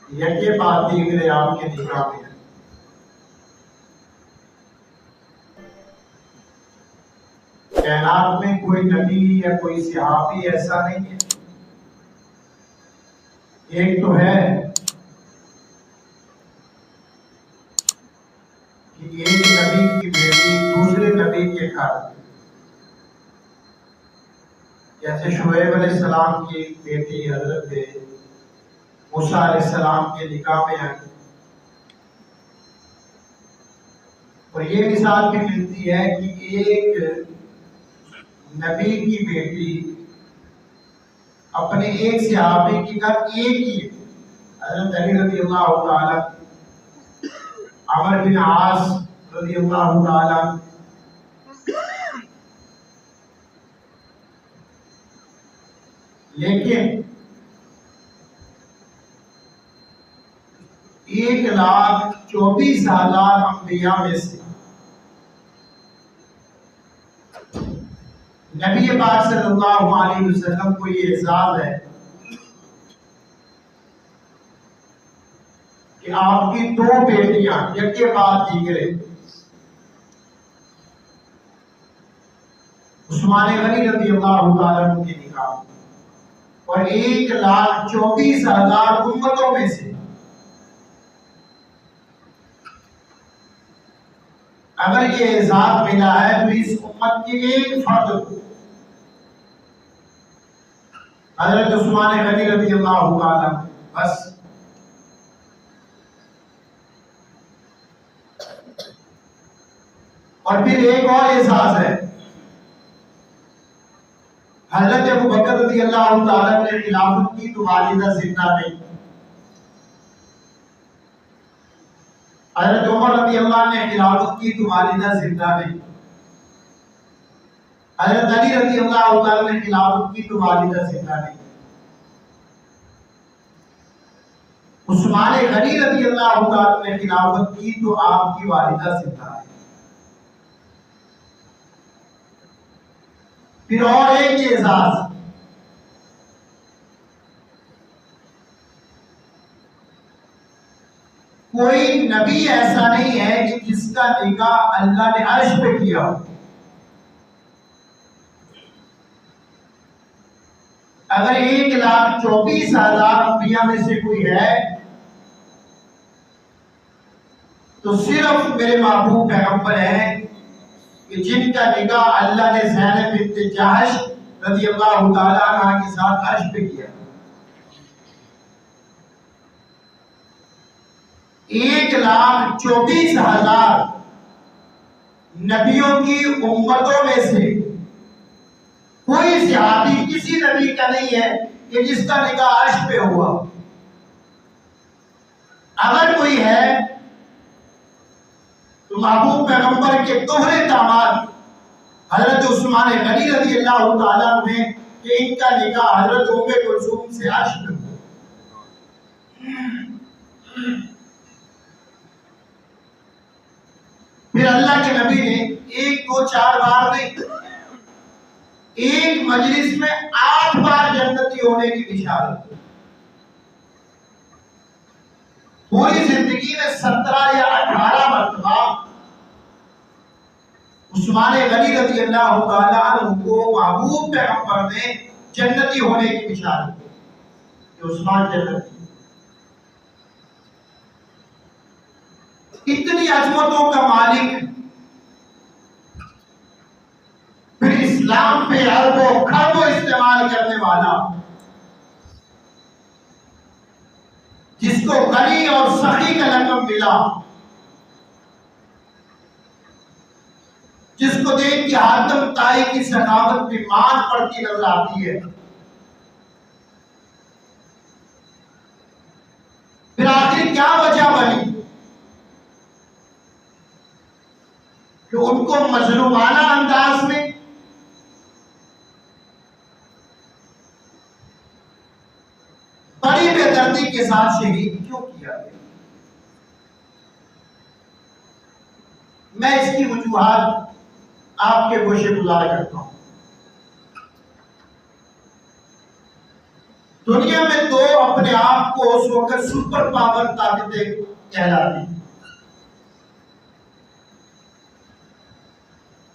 یکے بعد دیگرے آپ کے نکاح میں. کائنات میں کوئی نبی یا کوئی صحابی ایسا نہیں ہے. ایک تو ہے کہ ایک نبی کی بیٹی دوسرے نبی کے گھر، جیسے شعیب علیہ السلام کی بیٹی حضرت موسیٰ علیہ السلام کے نکاح میں آئی. اور یہ مثال بھی ملتی ہے کہ ایک نبی کی بیٹی اپنے ایک صحابی کی گھر ایک ہی ہے، حضرت علی رضی اللہ تعالی، عمر بن عاص رضی اللہ تعالی، لیکن 1,24,000 انبیاء میں سے نبی پاک صلی اللہ علیہ وسلم کو یہ اعزاز ہے کہ آپ کی 2 بیٹیاں یکے بعد دیگرے، عثمان غنی رضی اللہ تعالیٰ عنہ کے نکاح، اور 1,24,000 امتوں میں سے اگر یہ اعزاز ملا ہے تو اس امت کے ایک فرد کو، حضرت عثمان غنی رضی اللہ تعالیٰ بس. اور پھر ایک اور اعزاز ہے، حضرت ابوبکر رضی اللہ تعالیٰ نے خلافت کی تو والدہ زندہ نہیں، حضرت عمر رضی اللہ نے خلافت کی تو والدہ زندہ نہیں، حضرت علی رضی اللہ تعالیٰ نے خلافت کی تو والدہ زندہ نہیں، عثمان غنی رضی اللہ تعالیٰ نے خلافت کی تو آپ کی والدہ زندہ ہے. پھر اور ایک اعزاز، کوئی نبی ایسا نہیں ہے کہ جس کا نکاح اللہ نے عرش پہ کیا ہو. اگر 1,24,000 انبیاء میں سے کوئی ہے تو صرف میرے محبوب پیغمبر ہیں کہ جن کا نکاح اللہ نے زینب بنت جحش رضی اللہ تعالی عنہ کے ساتھ عرش پہ کیا. 1,24,000 نبیوں کی امتوں میں سے کوئی صحابی کسی نبی کا نہیں ہے کہ جس کا نکاح عرش پہ ہوا. اگر کوئی ہے تو محبوب پیغمبر کے دوہرے داماد حضرت عثمان غنی رضی اللہ تعالیٰ عنہ کہ ان کا نکاح حضرت ام کلثوم سے عرش پہ ہوا. پھر اللہ کے نبی نے 1 2 4 بار نہیں، ایک مجلس میں 8 بار جنتی ہونے کی بشارت. پوری زندگی میں 17 یا 18 مرتبہ عثمان غنی رضی اللہ تعالیٰ عنہ کو محبوب پیغمبر نے جنتی ہونے کی بشارت دی کہ عثمان جنتی. اتنی عظمتوں کا مالک، پھر اسلام پہ اربوں خربوں استعمال کرنے والا، جس کو غنی اور سخی کا لقب ملا، جس کو دیکھ کے حاتم طائی کی سخاوت بھی مان پڑتی نظر آتی ہے. پھر آخر کیا وجہ بنی کہ ان کو مظلومانہ انداز میں بڑی بے دردی کے ساتھ شہید کیوں کیا گیا؟ میں اس کی وجوہات آپ کے گوشے گزار کرتا ہوں. دنیا میں دو اپنے آپ کو اس وقت سپر پاور طاقتیں کہلاتی ہیں.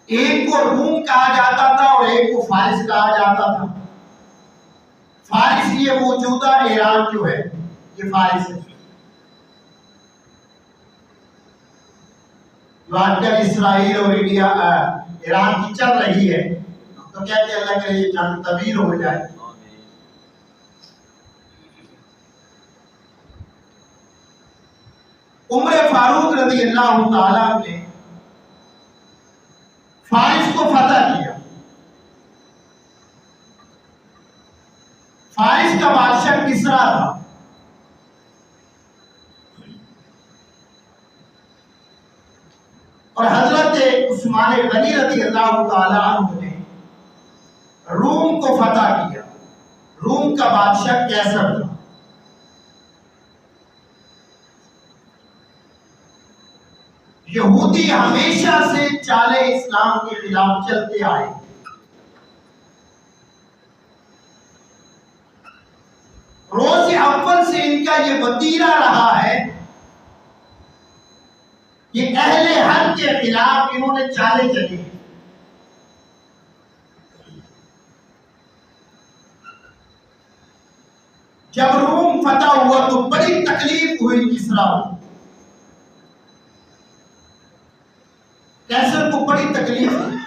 ایک کو روم کہا جاتا تھا اور ایک کو فارس کہا جاتا تھا. فارس یہ موجودہ ایران جو ہے یہ فارس ہے، جو آج کل اسرائیل اور انڈیا ایران کی چل رہی ہے. تو کہتے ہیں اللہ کرے یہ جنگ طویل ہو جائے. عمر فاروق رضی اللہ تعالیٰ نے فارس کو فتح کیا. فارس کا بادشاہ کسرا تھا. اور حضرت عثمان غنی رضی اللہ تعالیٰ عنہ نے روم کو فتح کیا. روم کا بادشاہ کیسر تھا. یہودی ہمیشہ سے چالے اسلام کے خلاف چلتے آئے. روز اول سے ان کا یہ وتیرہ رہا ہے کہ اہل حق کے خلاف انہوں نے چالے چلی. جب روم فتح ہوا تو بڑی تکلیف ہوئی کسرا کو. کیسر کو بڑی تکلیف ہوئی.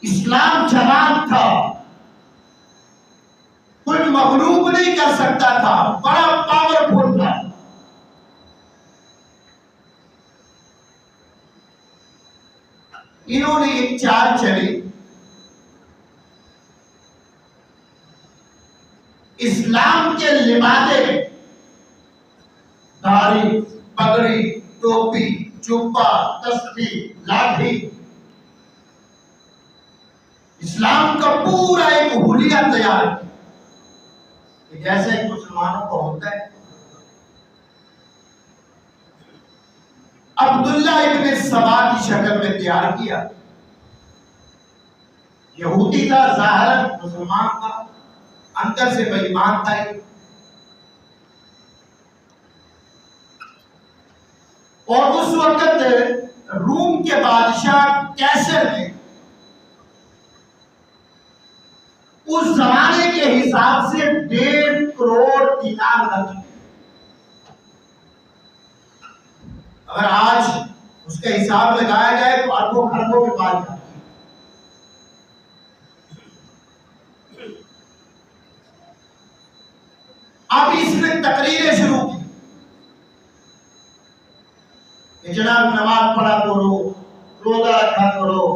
اسلام جوان تھا، کوئی مغلوب نہیں کر سکتا تھا، بڑا پاورفل تھا. انہوں نے ایک چال چلی. اسلام کے لبادے میں داڑھی، پگڑی، ٹوپی، جبہ، تسبیح، لاٹھی، اسلام کا پورا ایک حلیہ تیار کیا جیسے ایک مسلمانوں کو ہوتا ہے. عبداللہ ابن سبا کی شکل میں تیار کیا. یہودی تھا، ظاہر مسلمان تھا، اندر سے بے ایمان تھا. اور اس وقت روم کے بادشاہ کیسر نے اس زمانے کے حساب سے 1.5 کروڑ دینار رکھے. اگر آج اس کا حساب لگایا جائے تو اربوں خربوں کے پاس جاتی ہے. اب اس نے تقریریں شروع کی کہ جناب نماز پڑھا کرو، روزہ رکھا کرو،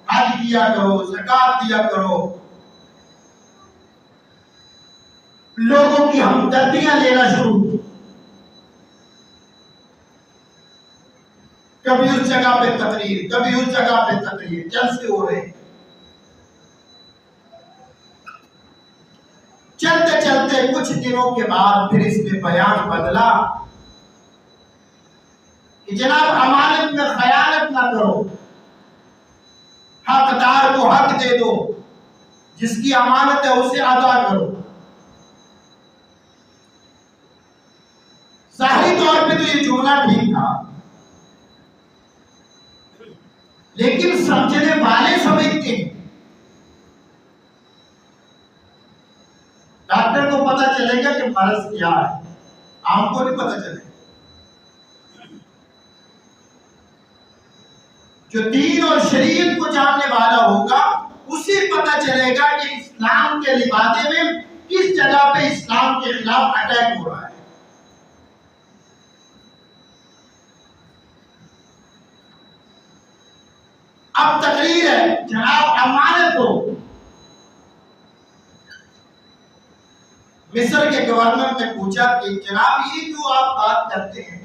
حج کیا کرو، زکات دیا کرو، لوگوں کی ہمدردیاں لینا شروع کی. کبھی اس جگہ پہ تقریر، کبھی اس جگہ پہ تقریر، جلسے ہو رہے. چلتے چلتے کچھ دنوں کے بعد پھر اس نے بیان بدلا کہ جناب امانت میں خیانت نہ کرو، حقدار کو حق دے دو، جس کی امانت ہے اسے ادا کرو. ظاہری طور پہ تو یہ جملہ ٹھیک تھا، لیکن سمجھنے والے سمجھتے ہیں. ڈاکٹر کو پتہ چلے گا کہ مرض کیا ہے، عام کو نہیں پتہ چلے گا. جو دین اور شریعت کو جاننے والا ہوگا اسے پتہ چلے گا کہ اسلام کے لبادے میں کس جگہ پہ اسلام کے خلاف اٹیک ہو رہا ہے. اب تقریر ہے، جناب امانت ہو. مصر کے گورنر نے پوچھا کہ جناب یہ جو آپ بات کرتے ہیں،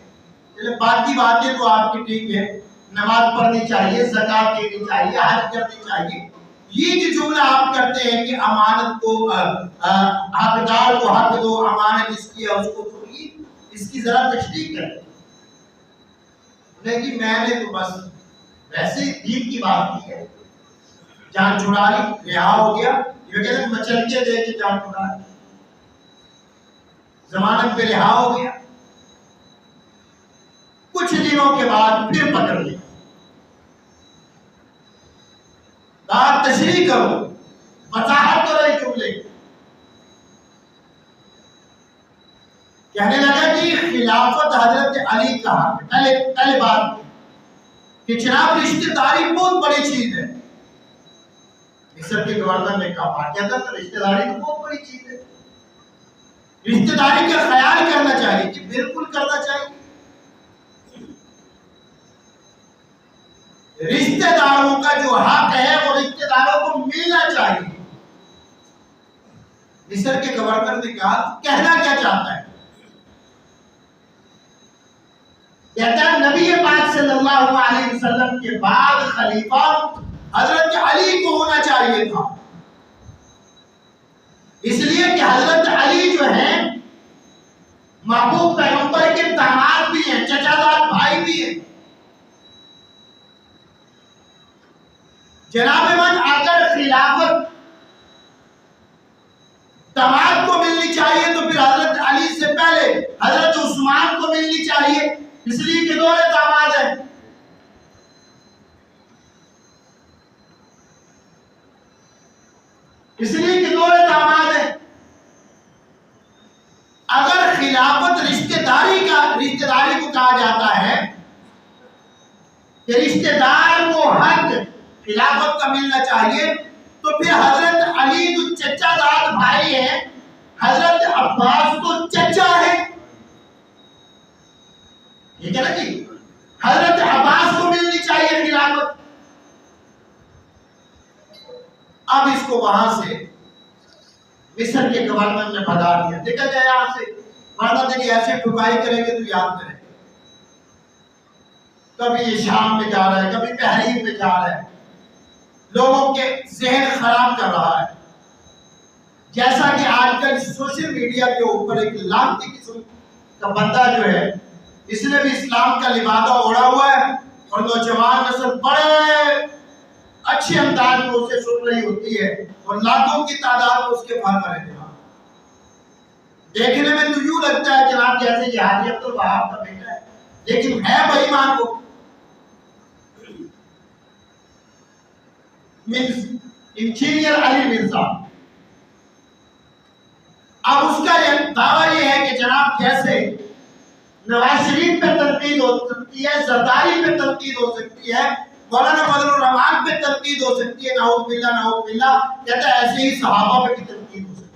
باقی باتیں تو آپ کی ٹھیک ہے، نماز پڑھنی چاہیے، زکات دینی چاہیے، حج کرنی چاہیے، یہ جو جملہ آپ کرتے ہیں کہ امانت کو حقدار کو حق دو، امانت اس کی ہے اس کو دو، اس کی ذرا تشریح کریں. انہیں کہ میں نے تو بس ویسے دین کی بات کی ہے. جان چھڑا لی، رہا ہو گیا، یہ کہتے ہیں مچلکے دے کے جان چھڑا لی، ضمانت پہ رہا ہو گیا، کچھ دنوں کے بعد پھر پکڑ لیا، بات تشریح کرو، وضاحت کرو ایک جملے، کہنے لگا کہ خلافت حضرت علی کا حق ہے۔ پہلے بات کہ جناب رشتہ داری بہت بڑی چیز ہے، مصر کے گورنر نے کہا واقعہ تھا تو رشتہ داری تو بہت بڑی چیز ہے، رشتہ داری کا خیال کرنا چاہیے، کہ بالکل کرنا چاہیے، رشتہ داروں کا جو حق ہے وہ رشتہ داروں کو ملنا چاہیے۔ مصر کے گورنر نے کہا کہنا کیا چاہتا ہے؟ کہتا ہے نبی پاک صلی اللہ علیہ وسلم کے بعد خلیفہ حضرت علی کو ہونا چاہیے تھا، اس لیے کہ حضرت علی جو ہیں محبوب پیغمبر کے داماد بھی ہیں، چچا زاد بھائی بھی ہیں۔ جناب من اگر خلافت داماد کو ملنی چاہیے تو پھر حضرت علی سے پہلے حضرت عثمان کو ملنی چاہیے، اس لیے کہ دونوں داماد ہیں۔ اس لیے کہ دونوں داماد ہیں۔ اگر خلافت رشتہ داری کو کہا جاتا ہے کہ رشتہ دار کو حق خلافت کا ملنا چاہیے، تو پھر حضرت علی تو چچا زاد بھائی ہیں، حضرت عباس تو چچا ہے، ٹھیک ہے نا جی، حضرت عباس کو ملنی چاہیے خلافت۔ اب اس کو وہاں سے مصر کے گورنر نے بھگا دیا، دیکھا جائے یہاں سے، ورنہ دیکھیں ایسے ٹھکائی کریں گے تو یاد کریں، کبھی یہ شام میں جا رہا ہے، کبھی تحریر میں جا رہا ہے، لوگوں کے ذہن خراب کر رہا ہے، جیسا کہ آج کل سوشل میڈیا کے اوپر ایک لانتی قسم کا بندہ جو ہے، اس نے بھی اسلام کا لبادہ اوڑھا ہوا ہے، اور نوجوان نسل بڑے اچھے انداز میں اسے سن رہی ہوتی ہے، اور لاکھوں کی تعداد میں اس کے بھر رہے ہیں۔ دیکھنے میں تو یوں لگتا ہے جناب جیسے یہ حاجی عبدالوہاب کا بیٹا ہے، لیکن ہے بھائی مان کو انجینئر علی مرزا۔ اب اس کا دعویٰ یہ ہے کہ جناب جیسے نواز شریف پہ تنقید ہو سکتی ہے، زرداری پہ تنقید ہو سکتی ہے، مولانا فضل الرحمان پہ تنقید ہو سکتی ہے، نعوذ باللہ نعوذ باللہ، کہتا ہے ایسے ہی صحابہ پہ بھی تنقید ہو سکتی ہے۔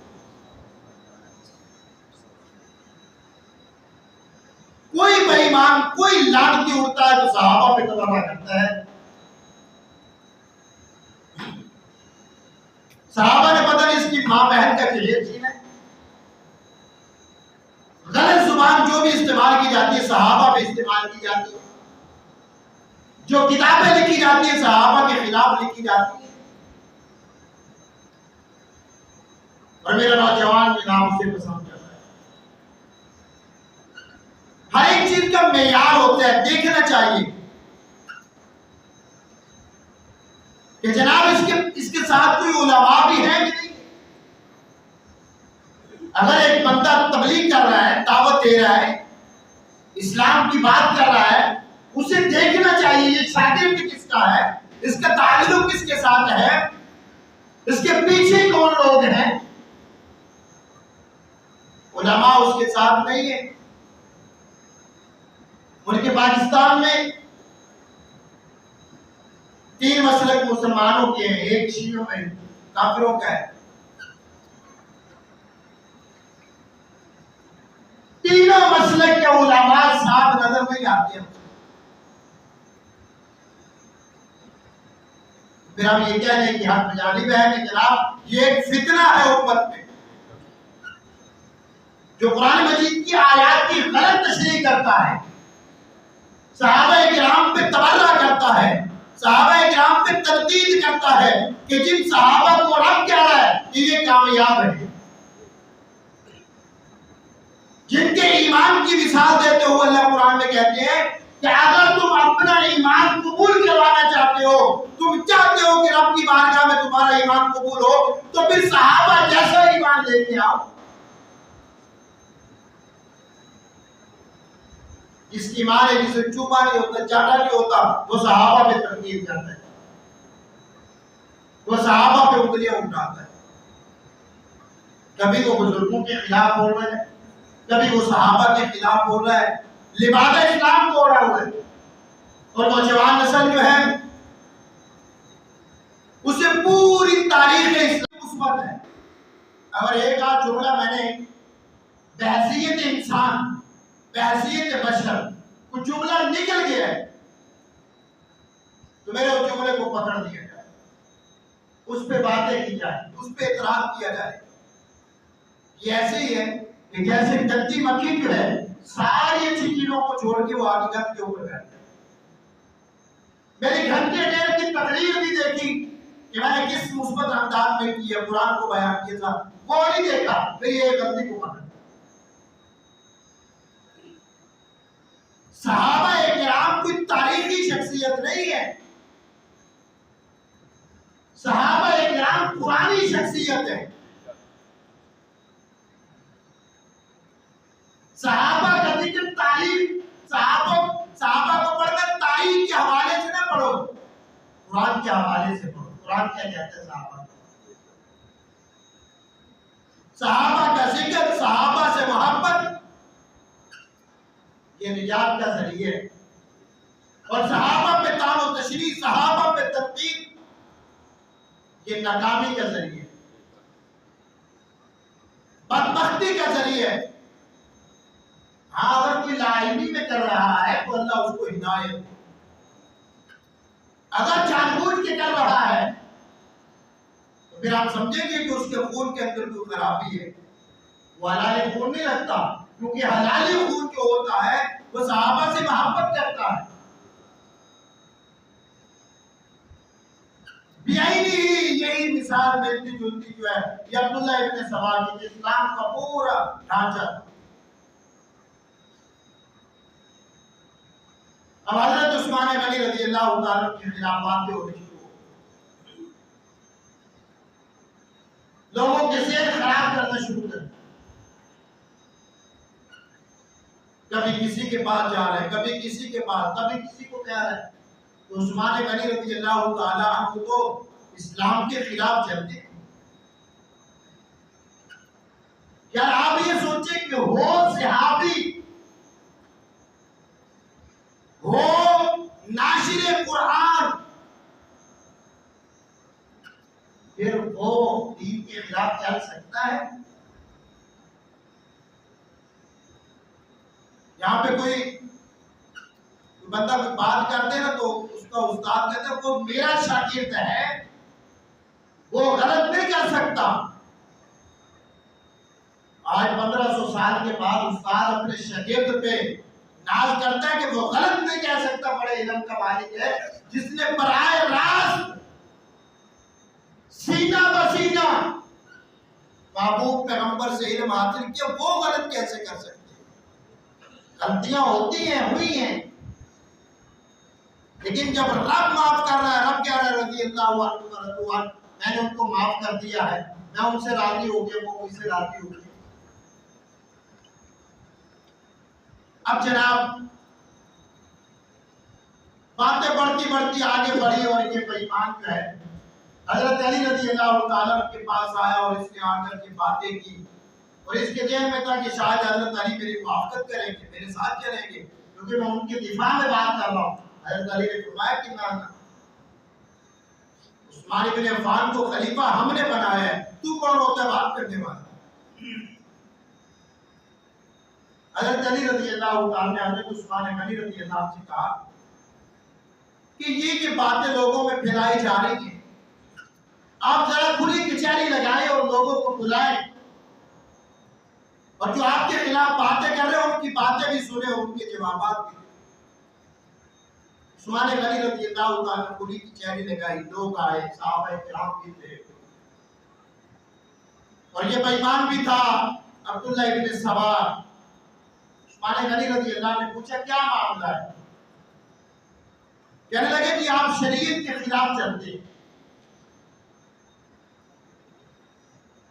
کوئی بے ایمان، کوئی لعنتی اڑتا ہے تو صحابہ پہ تبرہ کرتا ہے۔ صحابہ نے پتہ نہیں اس کی ماں بہن کا کلیئر چھینا ہے، غلط زبان جو بھی استعمال کی جاتی ہے صحابہ پہ استعمال کی جاتی ہے، جو کتابیں لکھی جاتی ہیں صحابہ کے خلاف لکھی جاتی ہیں، اور میرا نوجوان جناب اسے پسند کرتا ہے۔ ہر ایک چیز کا معیار ہوتا ہے، دیکھنا چاہیے کہ جناب اس کے ساتھ کوئی علماء بھی ہیں کہ نہیں۔ اگر ایک بندہ تبلیغ کر رہا ہے، دعوت دے رہا ہے، اسلام کی بات کر رہا ہے، اسے دیکھنا چاہیے یہ شاگرد کس کا ہے، اس کا تعلق کس کے ساتھ ہے، اس کے پیچھے کون لوگ ہیں۔ علماء اس کے ساتھ نہیں ہے۔ ملک پاکستان میں 3 مسلک مسلمانوں کے ہیں، ایک شیعوں میں کافروں کا ہے، تینوں مسلک کے علماء ساتھ نظر نہیں آتے ہیں۔ پھر ہم یہ کہہ لیں کہ ہم جانب ہے کہ جناب یہ ایک فتنہ ہے امت میں، جو قرآن مجید کی آیات کی غلط تشریح کرتا ہے، صحابہ کرام پہ تبرہ کرتا ہے، صحابہ کرام پہ تنقید کرتا ہے کہ جن صحابہ کو رب کہہ رہا ہے کہ یہ کامیاب ہے، جن کے ایمان کی مثال دیتے ہوئے اللہ قرآن میں کہتے ہیں کہ اگر تم اپنا ایمان قبول کروانا چاہتے ہو، تم چاہتے ہو کہ رب کی بارگاہ میں تمہارا ایمان قبول ہو، تو پھر صحابہ جیسا ایمان لے کے آؤ۔ جس کی ایمان ہے، جسے چوبا نہیں ہوتا، چاٹا نہیں ہوتا، وہ صحابہ پہ تنقید کرتا ہے، وہ صحابہ پہ انگلیاں اٹھاتا ہے۔ کبھی وہ بزرگوں کے خلاف بول رہا ہے، کبھی وہ صحابہ کے خلاف بول رہا ہے، لبادہ اسلام کو اڑا ہوا ہے۔ اور نوجوان نسل جو ہے اسے پوری تاریخ اسلام مثبت ہے۔ اگر ایک آدھ جملہ میں نے بحیثیت انسان، بحیثیت بشر کچھ جملہ نکل گیا ہے تو میرے اس جملے کو پکڑ دیا جائے، اس پہ باتیں کی جائے، اس پہ اعتراض کیا جائے۔ یہ ایسے ہی ہے کہ جیسے جنتی مکھی جو ہے ساری اچھی چیزوں کو چھوڑ کے وہ حقیقت کے اوپر بیٹھتا ہے۔ میری گھنٹے ڈیر کی تقریر بھی دیکھی کہ میں نے کس مثبت انداز میں کی ہے، قرآن کو بیان کیا تھا، وہ نہیں دیکھا، پھر یہ غلطی کو پکڑا۔ صحابہ کرام کوئی تاریخی شخصیت نہیں ہے، صحابہ کرام پرانی شخصیت ہے۔ صحابہ کا ذکر تاریخ، صحابہ کو پڑھ کر تاریخ کے حوالے سے نہ پڑھو، قرآن کے حوالے سے پڑھو۔ قرآن کیا کہتا ہے صحابہ؟ صحابہ کا ذکر، صحابہ سے محبت یہ نجات کا ذریعہ ہے، اور صحابہ پہ طعن و تشریح، صحابہ پہ تنقید یہ ناکامی کا ذریعہ ہے، بدبختی کا ذریعہ ہے۔ ہاں اگر کوئی لا علمی میں کر رہا ہے تو اللہ اس کو ہدایت دے، اگر جان بوجھ کے کر رہا ہے تو پھر آپ سمجھیں گے کہ اس کے خون کے اندر کوئی خرابی ہے، وہ حلال خون نہیں رکھتا، کیونکہ حلال خون جو ہوتا ہے وہ صحابہ سے محبت کرتا ہے۔ یہی مثال ملتی جلتی جو ہے یہ عبداللہ ابن سبا کی، اسلام کا پورا ڈھانچہ۔ اب حضرت عثمان غنی رضی اللہ تعالیٰ کے خلاف باتیں ہونے شروع ہو، لوگوں کے ذہن خراب کرنا شروع کر، کبھی کسی کے پاس جا رہے ہیں، کبھی کسی کے پاس، کبھی کسی کو کہہ رہے ہیں، تو عثمان غنی رضی اللہ تعالیٰ عنہ تو اسلام کے خلاف چلتے ہیں۔ یار آپ یہ سوچیں کہ ہو صحابی، ہو ناشر قرآن، پھر وہ دین کے خلاف چل سکتا ہے؟ یہاں پہ کوئی بندہ کوئی بات کرتے نا تو اس کا استاد کہتا ہے وہ میرا شاگرد ہے، وہ غلط نہیں کر سکتا۔ آج 1500 سال کے بعد استاد اپنے شاگرد پہ ناز کرتا ہے کہ وہ غلط نہیں کہہ سکتا، بڑے علم کا مالک ہے، جس نے براہ راست سینہ بسینہ محبوب پیغمبر سے علم حاصل کیا، وہ غلط کیسے کر سکتے ہیں؟ غلطیاں ہوتی ہیں، ہوئی ہیں، لیکن جب رب معاف کر رہا ہے، رب کہہ رہا ہے رضی اللہ عنہ، میں نے ان کو معاف کر دیا ہے، میں ان سے راضی ہو گیا، وہ مجھ سے راضی ہو گئے۔ اب جناب باتیں بڑھتی بڑھتی آگے بڑھی، اور یہ بے ایمان جو ہے حضرت علی رضی اللہ تعالیٰ کے پاس آیا اور اس نے آ کر کے باتیں کی، اور اس کے ذہن میں تھا کہ شاید حضرت علی میری موافقت کریں گے، میرے ساتھ چلیں گے، کیونکہ میں ان کے دفاع میں بات کر رہا ہوں۔ حضرت علی نے فرمایا کہ نہ، عثمان بن عفان کو خلیفہ ہم نے بنایا ہے، تو کون ہوتا ہے بات کرنے والا؟ حضرت علی رضی اللہ تعالیٰ نے حضرت عثمان غنی رضی اللہ عنہ سے کہا کہ یہ باتیں لوگوں میں پھیلائی جا رہی ہیں، آپ ذرا کھلی کچہری لگائیں اور لوگوں کو بلائیں، اور جو آپ کے خلاف باتیں کر رہے ہیں ان کی باتیں بھی سنیں اور ان کے جوابات بھی۔ عثمان غنی رضی اللہ تعالیٰ نے کھلی کچہری لگائی، لوگ آئے، صحابہ کرام بھی تھے، اور یہ بے ایمان بھی تھا عبداللہ ابن سبا۔ عثمان غنی رضی اللہ نے پوچھا کیا معاملہ ہے؟ کہنے لگے کہ آپ شریعت کے خلاف چلتے ہیں۔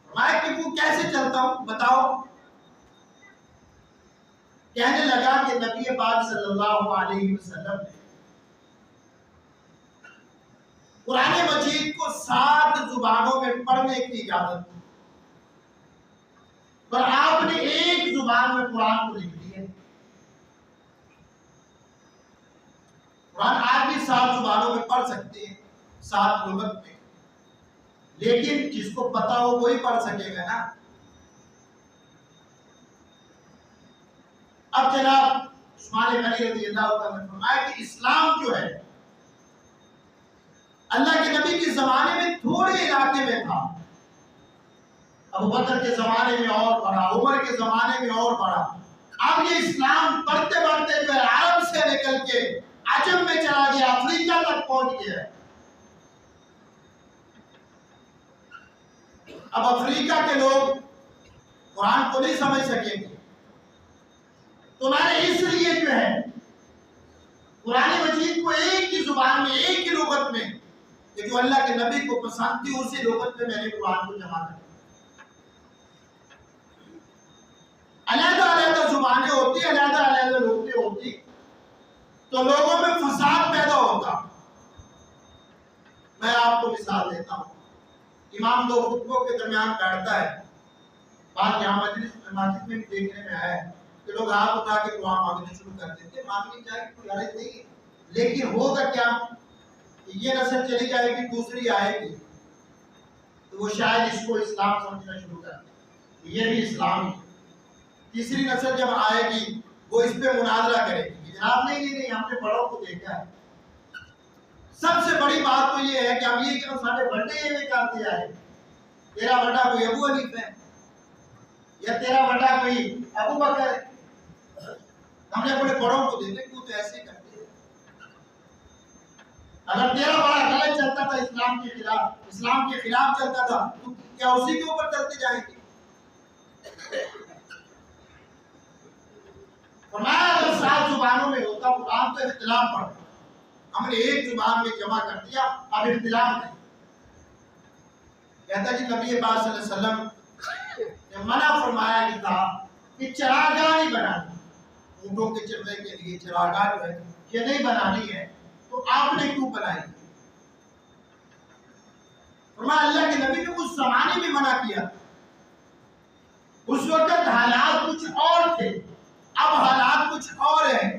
فرمایا کہ وہ کیسے چلتا ہوں بتاؤ؟ کہنے لگا کہ نبی پاک صلی اللہ علیہ وسلم نے قرآن مجید کو 7 زبانوں میں پڑھنے کی اجازت دی، پر آپ نے ایک زبان میں قرآن کو لکھ دیا۔ قرآن آج بھی 7 زبانوں میں پڑھ سکتے ہیں، 7 لغت میں، لیکن جس کو پتا ہو وہی پڑھ سکے گا نا۔ اب جناب عثمان غنی رضی اللہ عنہ نے فرمایا کہ اسلام جو ہے اللہ کے نبی کے زمانے میں تھوڑے علاقے میں تھا، ابو بکر کے زمانے میں اور بڑا، عمر کے زمانے میں اور بڑا، اب یہ اسلام بڑھتے بڑھتے جو ہے عرب سے نکل کے عجم میں چلا گیا، افریقہ تک پہنچ گیا۔ اب افریقہ کے لوگ قرآن کو نہیں سمجھ سکیں گے، تو میں نے اس لیے جو ہے قرآن مجید کو ایک ہی زبان میں، ایک ہی لغت میں، کہ جو اللہ کے نبی کو پسند تھی اسی لغت میں نے قرآن کو جمع کر دیا۔ علیحدہ علیحدہ زبانیں ہوتی، علیحدہ علیحدہ لغتیں ہوتی تو لوگوں میں فساد پیدا ہوتا۔ میں آپ کو مثال دیتا ہوں، امام 2 خطبوں کے درمیان بیٹھتا ہے، بات یہاں مسجد میں بھی دیکھنے میں آیا ہے کہ لوگ ہاتھ اٹھا کے دعا مانگنے شروع کر دیتے، مانگنی چاہیے، کوئی حرج نہیں ہے، لیکن ہوگا کیا؟ یہ نسل چلی جائے گی، دوسری آئے گی تو وہ شاید اس کو اسلام سمجھنا شروع کر دے، یہ بھی اسلام ہے۔ تیسری نسل جب آئے گی وہ اس پہ مناظرہ کرے گی، جناب نہیں ہم نے بڑوں کو دیکھا ہے۔ سب سے بڑی بات تو یہ ہے کہ ہم یہ کہ سارے بڑے یہ کرتے آئے، تیرا بڑا کوئی ابو حنیفہ ہے یا تیرا بڑا کوئی ابو بکر ہے، ہم نے اپنے بڑوں کو دیکھا کہ وہ تو ایسے کرتے ہیں۔ اگر تیرا بڑا غلط چلتا تھا اسلام کے خلاف چلتا تھا تو کیا اسی کے اوپر چلتے جائیں گے؟ فرمایا اگر 7 زبانوں میں ہوتا قرآن تو اختلاف پڑتا، ہم نے ایک زبان میں جمع کر دیا، اب اختلاف نہیں۔ کہتا جی نبی پاک صلی اللہ علیہ وسلم نے منع فرمایا کہ تھا کہ چراگاہ نہیں بنانی، اونٹوں کے چرنے کے لیے چراگاہ جو ہے یہ نہیں بنانی ہے، تو آپ نے کیوں بنائی؟ فرمایا اللہ کے نبی نے اس زمانے میں منع کیا، اس وقت حالات کچھ اور تھے، اب حالات کچھ اور ہیں۔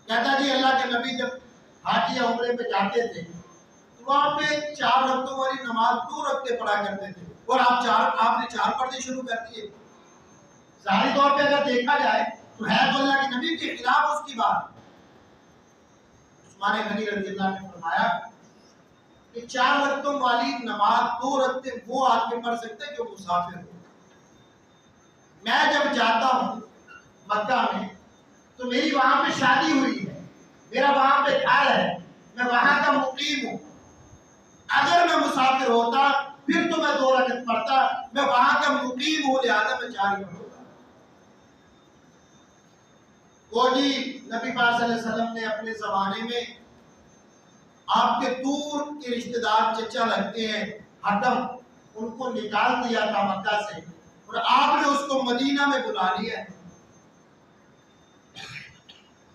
کہتا جی اللہ کے نبی جب حج یا عمرے پہ جاتے تھے تو وہاں پہ 4 رکعتوں والی نماز 2 رکعتیں پڑھا کرتے تھے، اور آپ نے 4 پڑھنے شروع کر دیے۔ ظاہری طور پہ اگر دیکھا جائے تو ہے تو اللہ کے نبی کے خلاف اس کی بات۔ عثمان غنی رضی اللہ نے فرمایا کہ 4 رکعتوں والی نماز 2 رکعتیں وہ آدمی پڑھ سکتے ہیں جو مسافر ہو۔ میں جب جاتا ہوں مکہ میں تو میری وہاں پہ شادی ہوئی ہے، میرا وہاں پہ گھر ہے، میں وہاں کا مقیم ہوں، اگر میں مسافر ہوتا پھر تو میں 2 رکعت پڑھتا، میں وہاں کا مقیم ہوں لہذا میں 4 ہی پڑھوں گا۔ وہ جی نبی پاک صلی اللہ علیہ وسلم نے اپنے زمانے میں آپ کے دور کے رشتہ دار چچا لگتے ہیں حتم، ان کو نکال دیا تھا مکہ سے، اور آپ نے اس کو مدینہ میں بلا لیا ہے۔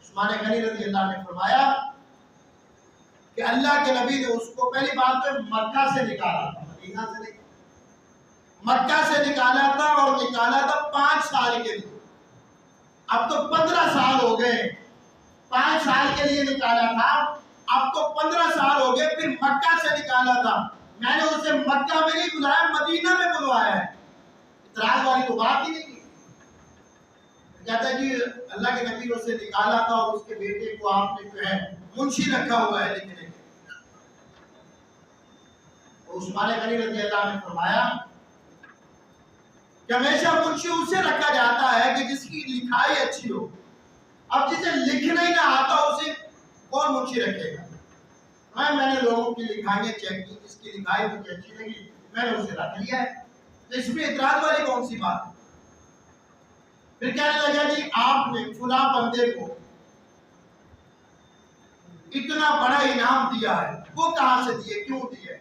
عثمان غنی رضی اللہ نے فرمایا کہ اللہ کے نبی نے اس کو پہلی بات تو مکہ سے نکالا تھا، مدینہ سے نہیں، مکہ سے نکالا تھا، اور نکالا تھا 5 سال کے لیے۔ اب تو 15 سال ہو گئے، 5 سال کے لیے نکالا تھا، اب تو 15 سال ہو گئے، پھر مکہ سے نکالا تھا، میں نے اسے مکہ میں نہیں بلایا، مدینہ میں بلوایا ہے، اعتراض والی تو بات ہی نہیں۔ کہتا جی اللہ کے نبی نے اسے نکالا تھا اور اس کے بیٹے کو آپ نے جو ہے منشی رکھا ہوا ہے لکھنے کے۔ عثمان غنی رضی اللہ نے فرمایا کہ ہمیشہ منشی اسے رکھا جاتا ہے کہ جس کی لکھائی اچھی ہو، اب جسے لکھنا ہی نہ آتا اسے کون منشی رکھے گا؟ میں نے لوگوں کی لکھائیاں چیک کی، جس کی لکھائی مجھے اچھی لگی میں نے اسے رکھ لیا ہے، تو اس میں اعتراض والی کون سی بات ہے؟ پھر کہنے لگا جی آپ نے فلاں بندے کو اتنا بڑا انعام دیا ہے، وہ کہاں سے دیے، کیوں دیے؟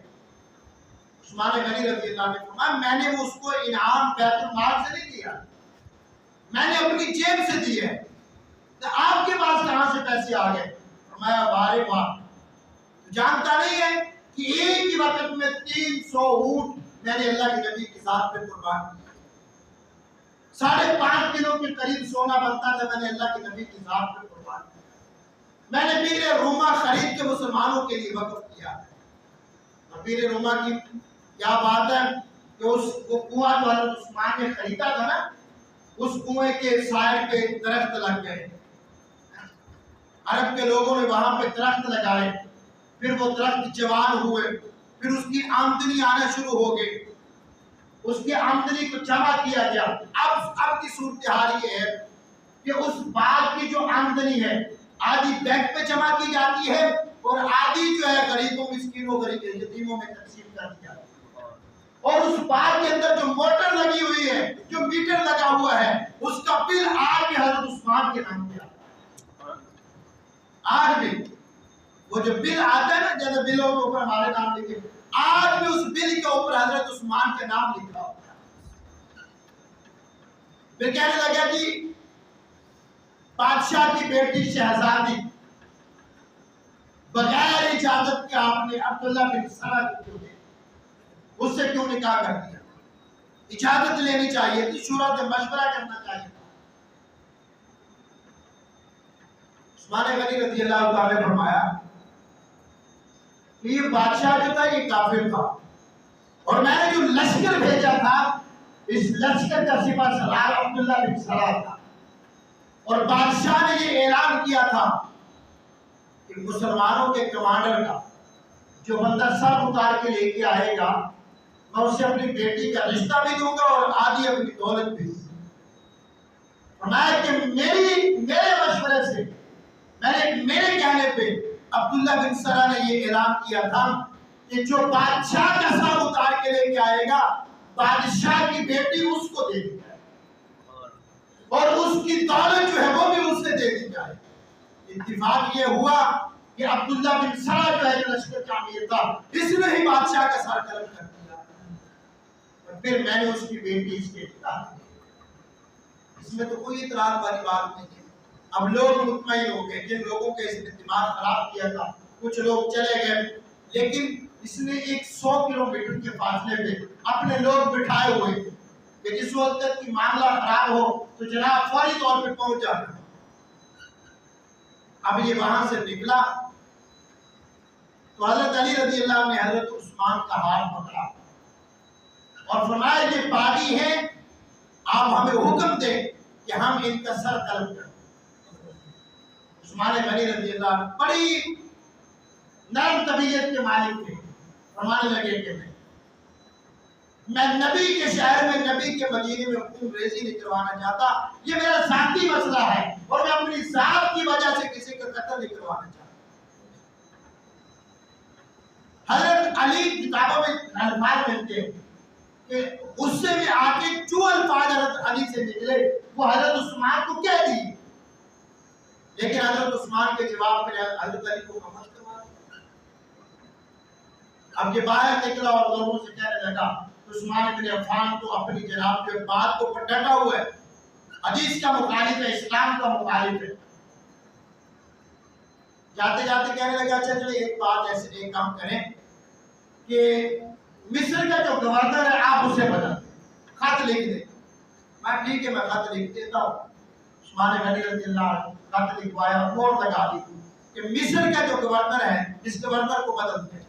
عثمان غنی رضی اللہ عنہ نے فرمایا میں نے اس کو انعام بیت المال سے نہیں دیا، میں نے اپنی جیب سے دیے، تو آپ کے پاس کہاں سے پیسے آ گئے؟ فرمایا بارے واہ، جانتا نہیں ہے کہ ایک ہی وقت میں 300 اونٹ میں نے اللہ کے نبی کی ذات پہ قربان کیا، 5.5 کلو کے قریب سونا بنتا تھا، میں نے اللہ کے نبی کی ذات پہ قربان کیا، میں نے بیر روما خرید کے مسلمانوں کے لیے وقف کیا۔ بیر روما کی کیا بات ہے کہ وہ کنواں جو حضرت عثمان نے خریدا تھا نا، اس کنویں کے سائے پہ درخت لگ گئے، عرب کے لوگوں نے وہاں پہ درخت لگائے، پھر وہ درخت جوان ہوئے، پھر اس کی آمدنی آنا شروع ہو گئی، اس کی آمدنی کو جمع کیا گیا۔ اب کی صورتحال یہ ہے کہ اس باغ کی جو آمدنی ہے آدھی بینک پہ جمع کی جاتی ہے اور آدھی جو ہے غریبوں مسکینوں یتیموں میں تقسیم کر دیا جاتا ہے، اور اس باغ کے اندر جو موٹر لگی ہوئی ہے، جو میٹر لگا ہوا ہے، اس کا بل آج بھی حضرت عثمان کے نام پہ آتا ہے، آج بھی وہ جو بل آتا ہے نا، جیسے بلوں کے اوپر ہمارے نام لکھے، آج بھی اس بل کے اوپر حضرت عثمان کے نام لکھا ہوتا ہے۔ پھر کہنے لگا جی بادشاہ کی بیٹی شہزادی بغیر اجازت کے آپ نے عبداللہ بن سرا کو کیوں دیا، اس سے کیوں نکاح کر دیا؟ اجازت لینی چاہیے تھی، شورا سے مشورہ کرنا چاہیے تھا۔ عثمان غنی رضی اللہ تعالی نے فرمایا کہ یہ بادشاہ جو تھا یہ کافر تھا، اور میں نے جو لشکر بھیجا تھا اس لشکر کا سپہ سالار عبداللہ بن سرا تھا، اور بادشاہ نے یہ اعلان کیا تھا کہ مسلمانوں کے کمانڈر کا جو بندہ سر اتار کے لے کے آئے گا میں اسے اپنی بیٹی کا رشتہ بھی دوں گا اور آدھی اپنی دولت بھی دوں گا۔ فرمایا کہ میرے مشورے سے میرے کہنے پہ عبداللہ بن سرا نے یہ اعلان کیا تھا کہ جو بادشاہ کا سر اتار کے لے کے آئے گا بادشاہ کی بیٹی اس کو دے دی جائے اور اس کی دولت جو ہے وہ بھی اس سے دے دی جائے۔ اتفاق یہ ہوا کہ عبداللہ بن سرا جو ہے لشکر کا امیر تھا، اس نے ہی بادشاہ کا سر قلم کر دیا، اور پھر میں نے اس کی بیٹی اس کے نکاح دی۔ اس میں تو کوئی اطلاع والی بات نہیں ہے۔ اب لوگ مطمئن ہو گئے، جن لوگوں کے اس نے دماغ خراب کیا تھا کچھ لوگ چلے گئے، لیکن اس نے 100 کلومیٹر کے فاصلے پہ اپنے لوگ بٹھائے ہوئے تھے کہ جس وقت تک کی معاملہ خراب ہو تو جناب فوری طور پہ پہنچ جانا۔ اب یہ وہاں سے نکلا تو حضرت علی رضی اللہ عنہ نے حضرت عثمان کا ہاتھ پکڑا اور فرمایا یہ باغی ہیں، آپ ہمیں حکم دیں کہ ہم ان کا سر قلم کریں۔ عثمان غنی رضی اللہ عنہ بڑی نرم طبیعت کے مالک تھے، فرمانے لگے کہ میں نبی کے شہر میں، نبی کے مدینے میں خون ریزی نہیں کروانا چاہتا، یہ میرا ذاتی مسئلہ ہے اور میں اپنی ذات کی وجہ سے کسی کا قتل نہیں کروانا چاہتا۔ حضرت علی کتابوں میں الفاظ ملتے ہیں کہ غصے میں آ کے جو الفاظ حضرت علی سے نکلے وہ حضرت عثمان کو کہہ دی، لیکن حضرت عثمان کے جواب میں حضرت علی کو خاموش کروا دیا۔ اب یہ باہر نکلا اور لوگوں سے کہنے لگا، عثمان بن عفان تو اپنی جناب کے بات کو ڈٹا ہوا ہے، حدیث کا مخالف ہے، اسلام کا مخالف ہے۔ جاتے جاتے کہنے لگا چلے ایک بات ایسے ایک کام کریں کہ مصر کا جو گورنر ہے آپ اسے بدل دیں، خط لکھ دیں۔ میں ٹھیک ہے، میں خط لکھ دیتا ہوں۔ عثمان غنی رضی اللہ عنہ خط لکھوایا، مہر لگا دی کہ مصر کا جو گورنر ہے اس گورنر کو بدل دیں،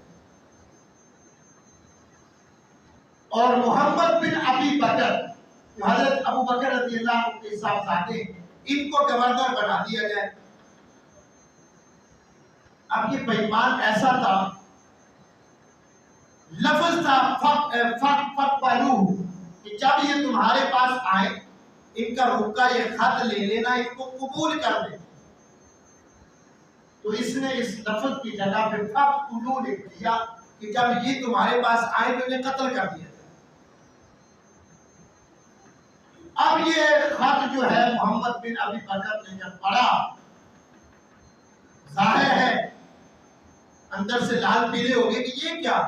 اور محمد بن ابی بکر جو حضرت ابو بکر رضی اللہ عنہ کے صاحبزادے ان کو گورنر بنا دیا جائے۔ اب یہ بےایمان ایسا تھا، لفظ تھا فقبلوہ کہ جب یہ تمہارے پاس آئے ان کا رکا یہ خط لے لینا، ان کو قبول کر دے۔ تو اس نے اس لفظ کی جگہ پہ فقتلوہ لکھ دیا کہ جب یہ تمہارے پاس آئے تو انہیں قتل کر دیا۔ اب یہ خط جو ہے محمد بن ابی بکر نے جب پڑھا، ظاہر ہے اندر سے لال پیلے ہو گئے کہ یہ کیا،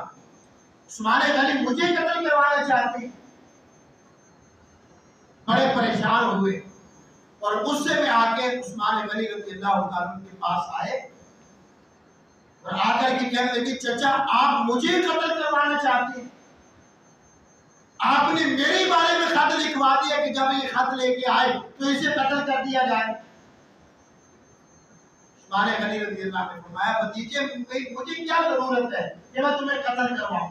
عثمان غنی مجھے قتل کروانا چاہتے ہیں. بڑے پریشان ہوئے اور غصے میں آ کے عثمان غنی رضی اللہ تعالیٰ کے پاس آئے اور آ کر کے کہنے لگے چچا آپ مجھے قتل کروانا چاہتے ہیں، آپ نے میرے بارے میں خط لکھوا دیا کہ جب یہ خط لے کے آئے تو اسے قتل کر دیا جائے. عثمان غنی رضی اللہ نے فرمایا بھتیجے مجھے کیا ضرورت ہے کہ میں تمہیں قتل کرواؤں،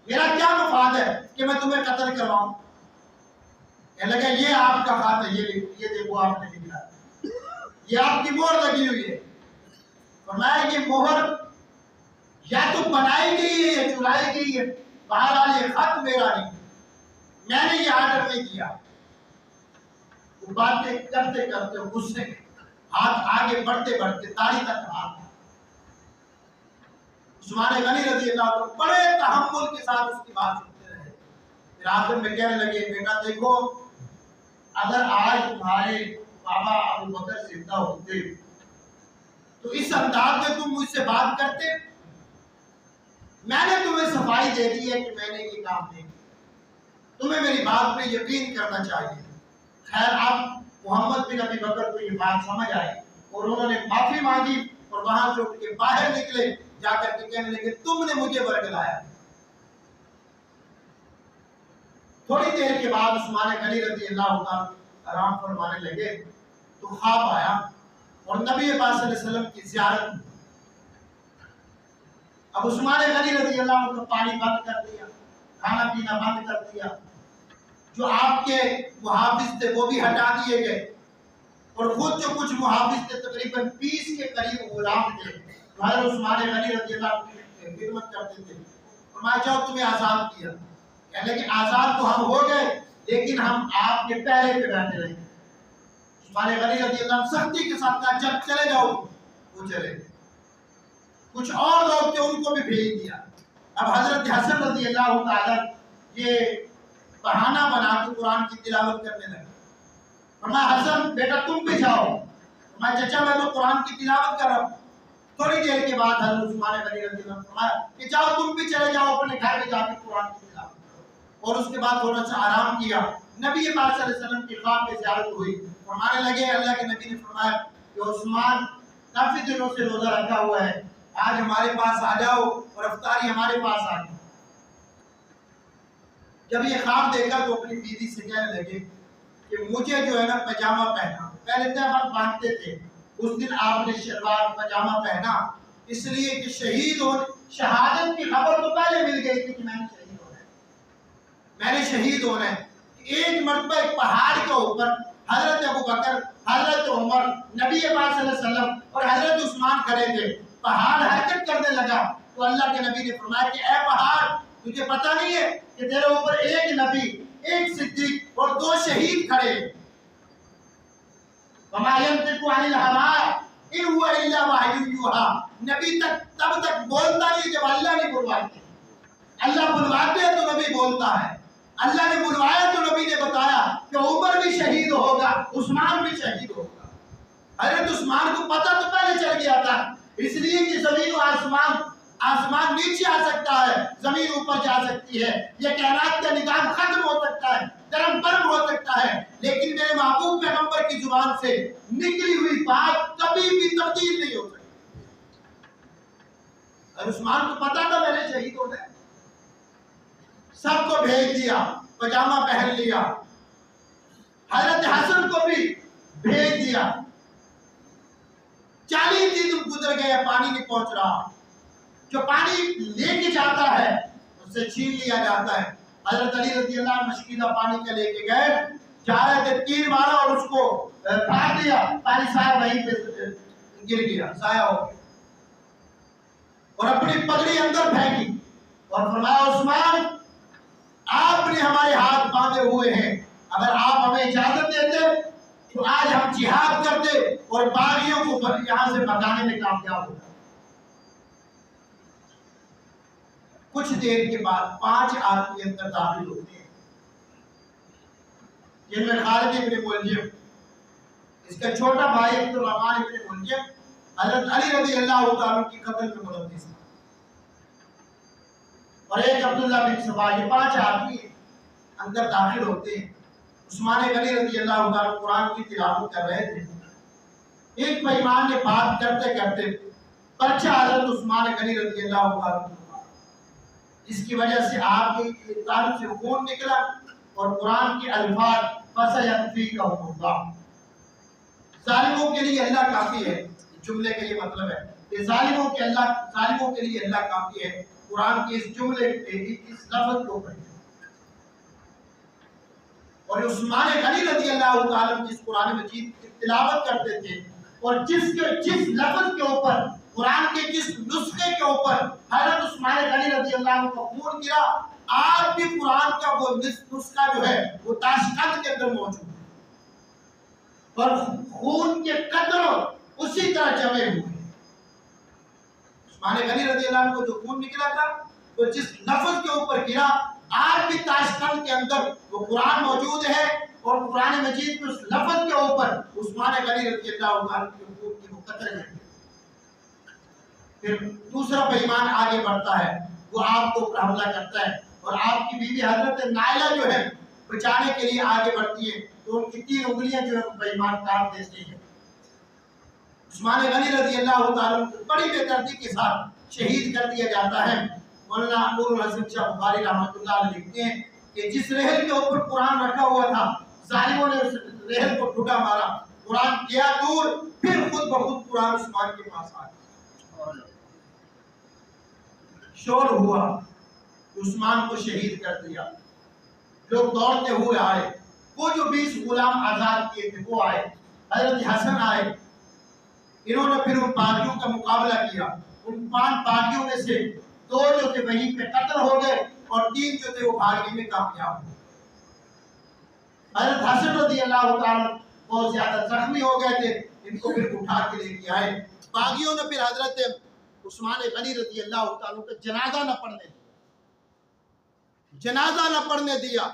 میرا کیا مفاد ہے کہ میں تمہیں قتل کرواؤں. کہنے لگا یہ آپ کا خط ہے، یہ دیکھو آپ نے لکھا ہے، یہ آپ کی مہر لگی ہوئی ہے. فرمایا یہ مہر یا تو بنائی گئی ہے یا چرائی گئی ہے، بہرحال یہ خط میرا نہیں، میں نے یہ آرڈر نہیں کیا. وہ باتیں کرتے کرتے غصے میں ہاتھ آگے بڑھتے بڑھتے داڑھی تک ہاتھ. عثمان غنی رضی اللہ عنہ بڑے تحمل کے ساتھ اس کی بات سنتے رہے. پھر آخر میں کہنے لگے بیٹا دیکھو اگر آج تمہارے بابا ابو بکر زندہ ہوتے تو اس انداز میں تم مجھ سے بات کرتے. میں نے تمہیں صفائی دے دی ہے کہ میں نے یہ کام نہیں کیا، تمہیں میری بات پہ یقین کرنا چاہیے. خیر اب محمد بن ابی بکر کو یہ بات سمجھ آئی اور انہوں نے معافی مانگی اور وہاں سے اٹھ کے باہر نکلے، جا کر کے کہنے لگے تم نے مجھے ورگلایا. تھوڑی دیر کے بعد عثمان غنی رضی اللہ عنہ آرام فرمانے لگے تو خواب آیا اور نبی پاک صلی اللہ علیہ وسلم کی زیارت. اب عثمان غنی رضی اللہ عنہ پانی بند کر دیا، کھانا پینا بند کر دیا، جو آپ کے محافظ تھے وہ بھی ہٹا دیے گئے اور خود جو کچھ محافظ تھے تقریباً 20 کے قریب غلام تھے حضرت عثمان غنی رضی اللہ عنہ کی خدمت کرتے تھے. فرمایا جاؤ تمہیں آزاد کیا. کہنے کہ آزاد تو ہم ہو گئے لیکن ہم آپ کے پہرے پہ بیٹھے رہیں گے. عثمان غنی رضی اللہ عنہ سختی کے ساتھ کہا جب چلے جاؤ. وہ چلے. کچھ اور لوگ تھے ان کو بھی بھیج دیا. اب حضرت حسن رضی اللہ تعالیٰ یہ بہانہ بنا کے قرآن کی تلاوت کرنے لگے. فرمایا حسن بیٹا تم بھی جاؤ. فرمایا چچا میں تو قرآن کی تلاوت کر رہا ہوں. تھوڑی دیر کے بعد حضرت عثمان غنی رضی اللہ عنہ فرمایا کہ جاؤ تم بھی چلے جاؤ اپنے گھر میں جا کے قرآن کی تلاوت کرو. اور اس کے بعد تھوڑا سا آرام کیا. نبی پاک صلی اللہ علیہ وسلم کی خواب میں زیارت ہوئی. فرمانے لگے اللہ کے نبی نے فرمایا کہ عثمان کافی دنوں سے روزہ رکھا ہوا ہے، آج ہمارے پاس آ جاؤ اور افطاری ہمارے پاس آ جاؤ. جب یہ خواب دیکھا تو اپنی بیوی سے کہنے لگے کہ مجھے جو ہے نا پاجامہ پہنا. پہلے تہمت باندھتے تھے، اس دن آپ نے شلوار پاجامہ پہنا اس لیے کہ شہید ہو. شہادت کی خبر تو پہلے مل گئی تھی کہ میں نے شہید ہونا ہے، میں نے شہید ہونا ہے. ایک مرتبہ ایک پہاڑ کے اوپر حضرت ابو بکر، حضرت عمر، نبی پاک صلی اللہ علیہ وسلم اور حضرت عثمان کھڑے تھے. پہاڑ حرکت کرنے لگا تو اللہ کے نبی نے فرمایا کہ اے پہاڑ تجھے پتہ نہیں ہے کہ تیرے اوپر ایک نبی، ایک صدیق اور 2 شہید کھڑے ہیں. وما ينطق عن الهوى ان هو الا وحی یوحى. نبی تب تک بولتا نہیں جب اللہ نے بلواتے. اللہ بلواتے ہیں تو نبی بولتا ہے. اللہ نے بلوایا تو نبی نے بتایا کہ عمر بھی شہید ہوگا، عثمان بھی شہید ہوگا. حضرت عثمان کو پتہ تو پہلے چل گیا تھا، اس لیے کہ زمین و آسمان نیچے آ سکتا ہے، زمین اوپر جا سکتی ہے، یہ کائنات کا نظام ختم ہو سکتا ہے، درم برم ہو سکتا ہے، لیکن میرے محبوب پیغمبر کی زبان سے نکلی ہوئی بات کبھی بھی تبدیل نہیں ہو سکتی. اور عثمان کو پتا تھا میں نے شہید ہونا ہے. سب کو بھیج دیا، پاجامہ پہن لیا. حضرت حسن کو بھی بھیج دیا. 40 دن گزر گئے، پانی نہیں پہنچ رہا. جو پانی لے کے جاتا ہے اس سے چھین لیا جاتا ہے. حضرت علی رضی اللہ عنہ مشکیزہ پانی کے لے کے گئے، جا رہے تھے، تیر مارا اور اس کو پھاڑ دیا. پانی سایہ وہیں پہ گر گیا، سایہ ہو گیا اور اپنی پگڑی اندر پھینکی اور فرمایا عثمان آپ نے ہمارے ہاتھ باندھے ہوئے ہیں، اگر آپ ہمیں اجازت دیتے تو آج ہم جہاد کرتے اور باغیوں کو یہاں سے بھگانے میں کامیاب ہوتا. کچھ دیر کے بعد 5 آدمی اندر داخل ہوتے ہیں جن میں خالد ابن ملجم، اس کا چھوٹا بھائی عبد الرحمن ابن ملجم، حضرت علی رضی اللہ تعالیٰ کی قتل میں ملوث تھا، اور ایک عبداللہ بن سبا، یہ 5 آدمی اندر داخل ہوتے ہیں۔ عثمان غنی رضی اللہ تعالیٰ قرآن کی تلاوت کر رہے تھے، ایک بے ایمان نے بات کرتے کرتے پرچہ حضرت عثمان غنی رضی اللہ تعالیٰ، جس کی وجہ سے آپ کے تعلق سے خون نکلا، اور قرآن کے الفاظ فَسَيَكْفِيكَهُمُ اللَّهُ، ظالموں کے لیے اللہ کافی ہے، جملے کا یہ مطلب ہے کہ ظالموں کے لیے اللہ کافی ہے۔ قرآن کے اس جملے اس لفظ کو پڑھیں، اور عثمان غنی رضی اللہ تعالیٰ جس قرآن مجید کی تلاوت کرتے تھے، اور جس لفظ کے اوپر، قرآن کے جس نسخے کے اوپر حضرت عثمان غنی رضی اللہ عنہ کا خون گرا، آج بھی قرآن کا وہ نسخہ جو ہے وہ تاشقند کے اندر موجود ہے، اور خون کے قطروں اسی طرح جمے ہوئے ہیں۔ عثمان غنی رضی اللہ عنہ کو جو خون نکلا تھا، وہ جس لفظ کے اوپر گرا، آج بھی تاشقند کے اندر وہ قرآن موجود ہے، اور قرآن مجید کے اس لفظ کے اوپر عثمان غنی رضی اللہ عنہ کے خون کی وہ قطرے ہیں۔ پھر دوسرا بے ایمان آگے بڑھتا ہے، وہ آپ کو حملہ کرتا ہے، اور آپ کی بیوی حضرت نائلہ جو ہے بچانے کے لیے آگے بڑھتی ہے، تو ان کی 3 انگلیاں جو ہے بے ایمان کاٹ دیتے ہیں۔ عثمان غنی رضی اللہ تعالیٰ کو بڑی بے دردی کے ساتھ شہید کر دیا جاتا ہے۔ مولانا نور الحسن شاہ بخاری رحمۃ اللہ علیہ لکھتے ہیں کہ جس رحل کے اوپر قرآن رکھا ہوا تھا، ظالموں نے اس رحل کو ٹھٹا مارا، قرآن کیا دور، پھر خود بخود قرآن عثمان کے پاس آ گیا۔ شور ہوا، عثمان کو شہید کر دیا۔ لوگ دوڑتے ہوئے آئے، وہ جو 20 غلام آزاد کیے تھے وہ آئے، حضرت حسن آئے، انہوں نے پھر ان باغیوں کا مقابلہ کیا۔ ان 5 باغیوں میں سے 2 جو تھے وہیں پہ قتل ہو گئے، اور 3 جو تھے وہ بھاگنے میں کامیاب ہوئے۔ حضرت حسن رضی اللہ تعالیٰ بہت زیادہ زخمی ہو گئے تھے، ان کو پھر اٹھا کے لے کے آئے۔ باغیوں نے پھر حضرت عثمان غنی رضی اللہ تعالیٰ کا جنازہ نہ پڑھنے دیا۔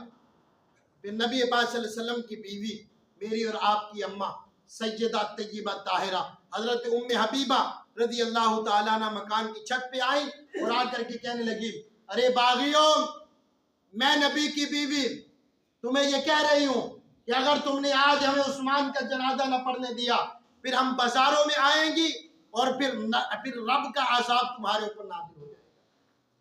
پھر نبی پاک صلی اللہ علیہ وسلم کی بیوی، میری اور آپ کی اماں سیدہ طیبہ طاہرہ حضرت ام حبیبہ رضی اللہ تعالیٰ عنہ مکان کی چھت پہ آئی، اور آ کر کے کہنے لگی، ارے باغیوں، میں نبی کی بیوی تمہیں یہ کہہ رہی ہوں کہ اگر تم نے آج ہمیں عثمان کا جنازہ نہ پڑھنے دیا، پھر ہم بازاروں میں آئیں گی، اور پھر رب کا عذاب تمہارے اوپر نازل ہو جائے گا۔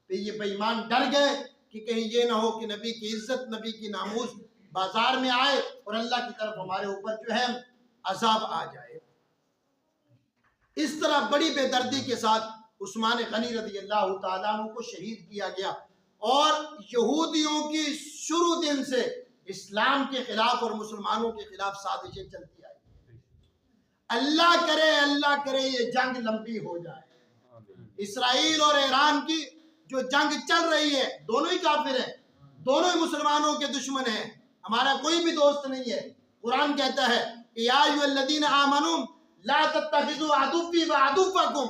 پھر یہ بے ایمان ڈر گئے کہ کہیں یہ نہ ہو کہ نبی کی عزت، نبی کی ناموس بازار میں آئے، اور اللہ کی طرف ہمارے اوپر جو ہے عذاب آ جائے۔ اس طرح بڑی بے دردی کے ساتھ عثمان غنی رضی اللہ تعالیٰ عنہ کو شہید کیا گیا، اور یہودیوں کی شروع دن سے اسلام کے خلاف اور مسلمانوں کے خلاف سازشیں چلتی آئی۔ اللہ کرے یہ جنگ لمبی ہو جائے۔ اسرائیل اور ایران کی جو جنگ چل رہی ہے، دونوں ہی کافر ہیں، دونوں ہی مسلمانوں کے دشمن ہیں، ہمارا کوئی بھی دوست نہیں ہے۔ قرآن کہتا ہے کہ یا ایھا الذین آمنوا لا تتخذوا عدوی وعدوکم،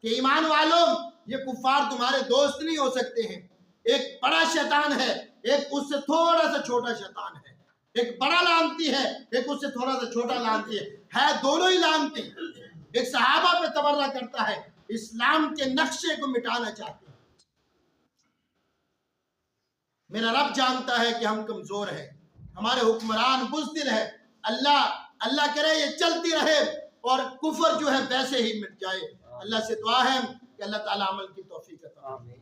کہ ایمان والوں، یہ کفار تمہارے دوست نہیں ہو سکتے ہیں۔ ایک بڑا شیطان ہے، ایک اس سے تھوڑا سا چھوٹا شیطان ہے، ایک بڑا لعنتی ہے، ایک اس سے تھوڑا سا چھوٹا لعنتی ہے دونوں ہی لعنتی۔ ایک صحابہ پہ تبرہ کرتا ہے، اسلام کے نقشے کو مٹانا چاہتے ہیں۔ میرا رب جانتا ہے کہ ہم کمزور ہیں، ہمارے حکمران بزدل ہے۔ اللہ کرے یہ چلتی رہے، اور کفر جو ہے ویسے ہی مٹ جائے۔ اللہ سے دعا ہے کہ اللہ تعالیٰ عمل کی توفیق عطا فرمائے۔